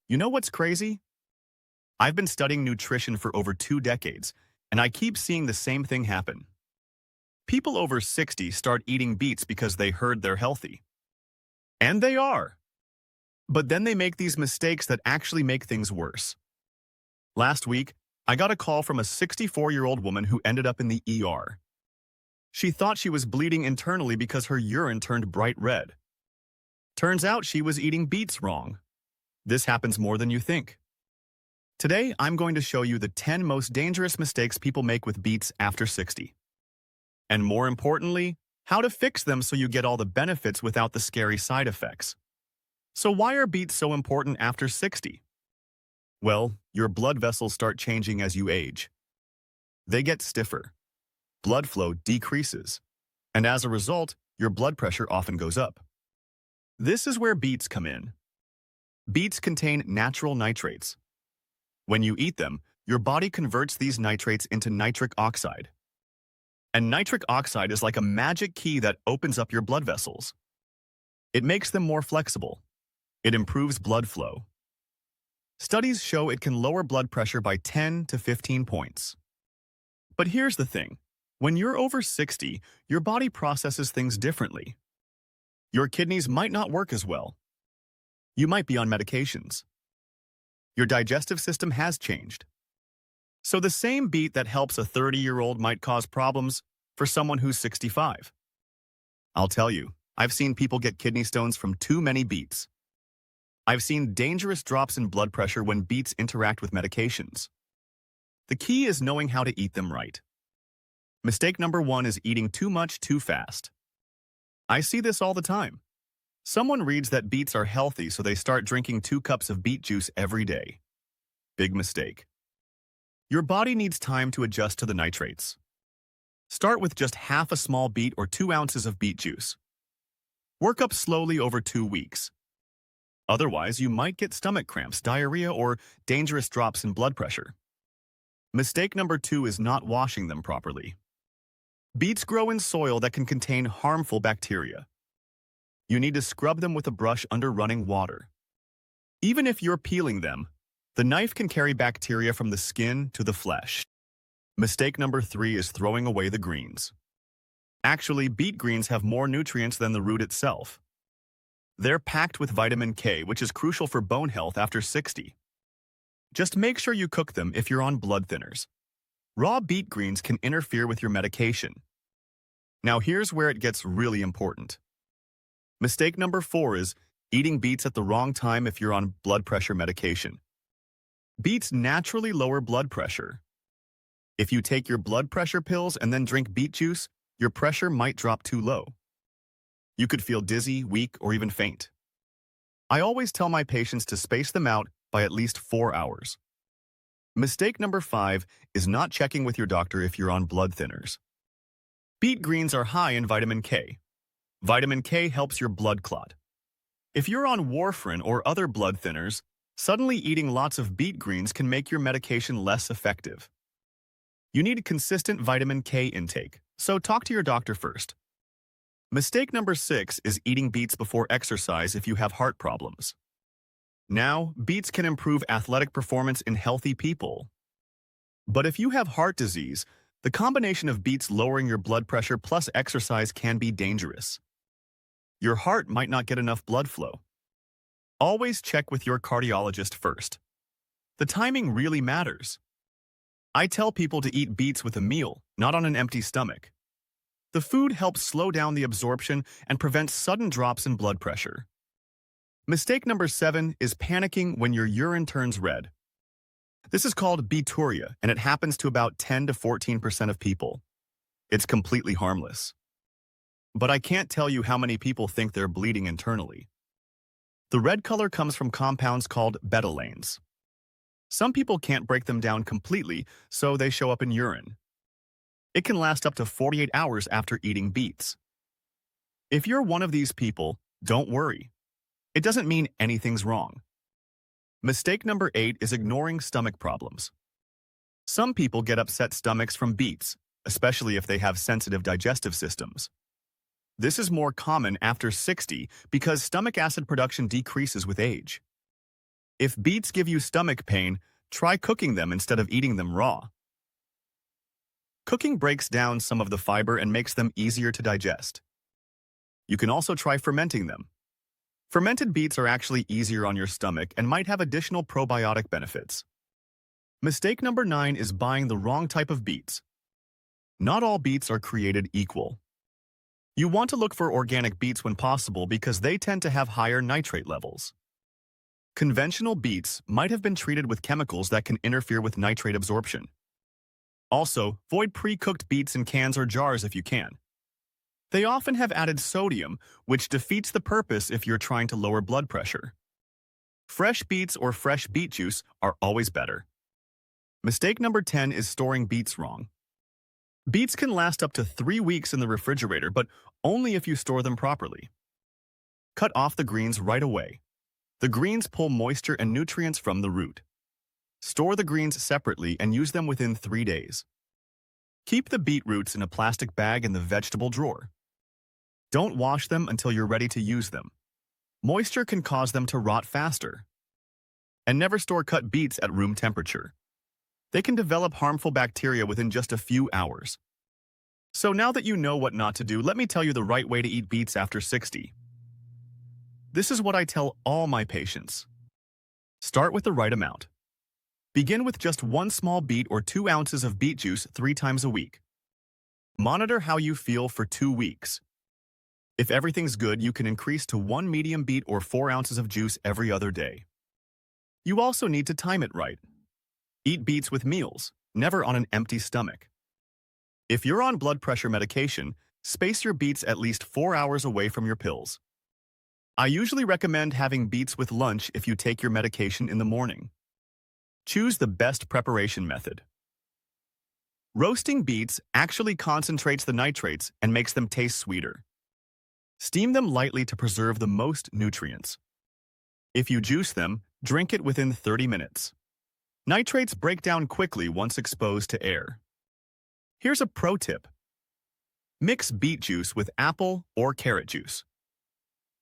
You know what's crazy? I've been studying nutrition for over 2 decades, and I keep seeing the same thing happen. People over 60 start eating beets because they heard they're healthy. And they are. But then they make these mistakes that actually make things worse. Last week, I got a call from a 64-year-old woman who ended up in the ER. She thought she was bleeding internally because her urine turned bright red. Turns out she was eating beets wrong. This happens more than you think. Today, I'm going to show you the 10 most dangerous mistakes people make with beets after 60. And more importantly, how to fix them so you get all the benefits without the scary side effects. So why are beets so important after 60? Well, your blood vessels start changing as you age. They get stiffer. Blood flow decreases. And as a result, your blood pressure often goes up. This is where beets come in. Beets contain natural nitrates. When you eat them, your body converts these nitrates into nitric oxide. And nitric oxide is like a magic key that opens up your blood vessels. It makes them more flexible. It improves blood flow. Studies show it can lower blood pressure by 10 to 15 points. But here's the thing. When you're over 60, your body processes things differently. Your kidneys might not work as well. You might be on medications. Your digestive system has changed. So the same beet that helps a 30-year-old might cause problems for someone who's 65. I'll tell you, I've seen people get kidney stones from too many beets. I've seen dangerous drops in blood pressure when beets interact with medications. The key is knowing how to eat them right. Mistake number 1 is eating too much too fast. I see this all the time. Someone reads that beets are healthy, so they start drinking 2 cups of beet juice every day. Big mistake. Your body needs time to adjust to the nitrates. Start with just half a small beet or 2 ounces of beet juice. Work up slowly over 2 weeks. Otherwise, you might get stomach cramps, diarrhea, or dangerous drops in blood pressure. Mistake number 2 is not washing them properly. Beets grow in soil that can contain harmful bacteria. You need to scrub them with a brush under running water. Even if you're peeling them, the knife can carry bacteria from the skin to the flesh. Mistake number 3 is throwing away the greens. Actually, beet greens have more nutrients than the root itself. They're packed with vitamin K, which is crucial for bone health after 60. Just make sure you cook them if you're on blood thinners. Raw beet greens can interfere with your medication. Now here's where it gets really important. Mistake number 4 is eating beets at the wrong time if you're on blood pressure medication. Beets naturally lower blood pressure. If you take your blood pressure pills and then drink beet juice, your pressure might drop too low. You could feel dizzy, weak, or even faint. I always tell my patients to space them out by at least 4 hours. Mistake number 5 is not checking with your doctor if you're on blood thinners. Beet greens are high in vitamin K. Vitamin K helps your blood clot. If you're on warfarin or other blood thinners, suddenly eating lots of beet greens can make your medication less effective. You need consistent vitamin K intake, so talk to your doctor first. Mistake number 6 is eating beets before exercise if you have heart problems. Now, beets can improve athletic performance in healthy people. But if you have heart disease, the combination of beets lowering your blood pressure plus exercise can be dangerous. Your heart might not get enough blood flow. Always check with your cardiologist first. The timing really matters. I tell people to eat beets with a meal, not on an empty stomach. The food helps slow down the absorption and prevents sudden drops in blood pressure. Mistake number 7 is panicking when your urine turns red. This is called beeturia, and it happens to about 10 to 14% of people. It's completely harmless. But I can't tell you how many people think they're bleeding internally. The red color comes from compounds called betalains. Some people can't break them down completely, so they show up in urine. It can last up to 48 hours after eating beets. If you're one of these people, don't worry. It doesn't mean anything's wrong. Mistake number 8 is ignoring stomach problems. Some people get upset stomachs from beets, especially if they have sensitive digestive systems. This is more common after 60 because stomach acid production decreases with age. If beets give you stomach pain, try cooking them instead of eating them raw. Cooking breaks down some of the fiber and makes them easier to digest. You can also try fermenting them. Fermented beets are actually easier on your stomach and might have additional probiotic benefits. Mistake number 9 is buying the wrong type of beets. Not all beets are created equal. You want to look for organic beets when possible because they tend to have higher nitrate levels. Conventional beets might have been treated with chemicals that can interfere with nitrate absorption. Also, avoid pre-cooked beets in cans or jars if you can. They often have added sodium, which defeats the purpose if you're trying to lower blood pressure. Fresh beets or fresh beet juice are always better. Mistake number 10 is storing beets wrong. Beets can last up to 3 weeks in the refrigerator, but only if you store them properly. Cut off the greens right away. The greens pull moisture and nutrients from the root. Store the greens separately and use them within 3 days. Keep the beet roots in a plastic bag in the vegetable drawer. Don't wash them until you're ready to use them. Moisture can cause them to rot faster. And never store cut beets at room temperature. They can develop harmful bacteria within just a few hours. So now that you know what not to do, let me tell you the right way to eat beets after 60. This is what I tell all my patients. Start with the right amount. Begin with just 1 small beet or 2 ounces of beet juice 3 times a week. Monitor how you feel for 2 weeks. If everything's good, you can increase to 1 medium beet or 4 ounces of juice every other day. You also need to time it right. Eat beets with meals, never on an empty stomach. If you're on blood pressure medication, space your beets at least 4 hours away from your pills. I usually recommend having beets with lunch if you take your medication in the morning. Choose the best preparation method. Roasting beets actually concentrates the nitrates and makes them taste sweeter. Steam them lightly to preserve the most nutrients. If you juice them, drink it within 30 minutes. Nitrates break down quickly once exposed to air. Here's a pro tip. Mix beet juice with apple or carrot juice.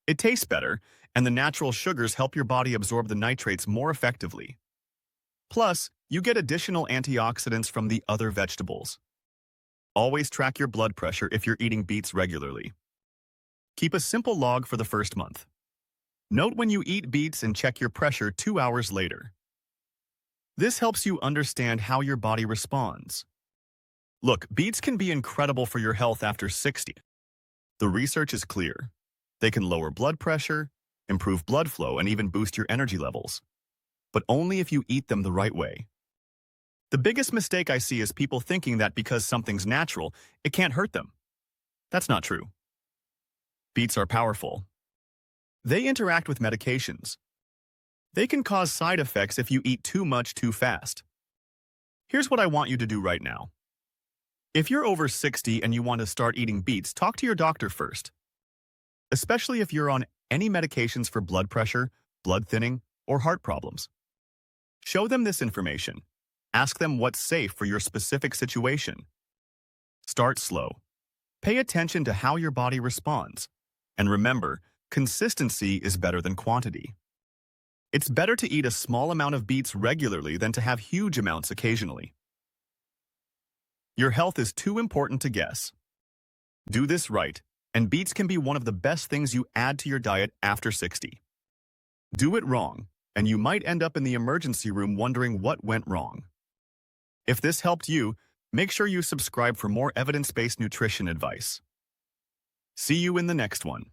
It tastes better, and the natural sugars help your body absorb the nitrates more effectively. Plus, you get additional antioxidants from the other vegetables. Always track your blood pressure if you're eating beets regularly. Keep a simple log for the first month. Note when you eat beets and check your pressure 2 hours later. This helps you understand how your body responds. Look, beets can be incredible for your health after 60. The research is clear. They can lower blood pressure, improve blood flow, and even boost your energy levels. But only if you eat them the right way. The biggest mistake I see is people thinking that because something's natural, it can't hurt them. That's not true. Beets are powerful. They interact with medications. They can cause side effects if you eat too much too fast. Here's what I want you to do right now. If you're over 60 and you want to start eating beets, talk to your doctor first. Especially if you're on any medications for blood pressure, blood thinning, or heart problems. Show them this information. Ask them what's safe for your specific situation. Start slow. Pay attention to how your body responds. And remember, consistency is better than quantity. It's better to eat a small amount of beets regularly than to have huge amounts occasionally. Your health is too important to guess. Do this right, and beets can be one of the best things you add to your diet after 60. Do it wrong, and you might end up in the emergency room wondering what went wrong. If this helped you, make sure you subscribe for more evidence-based nutrition advice. See you in the next one.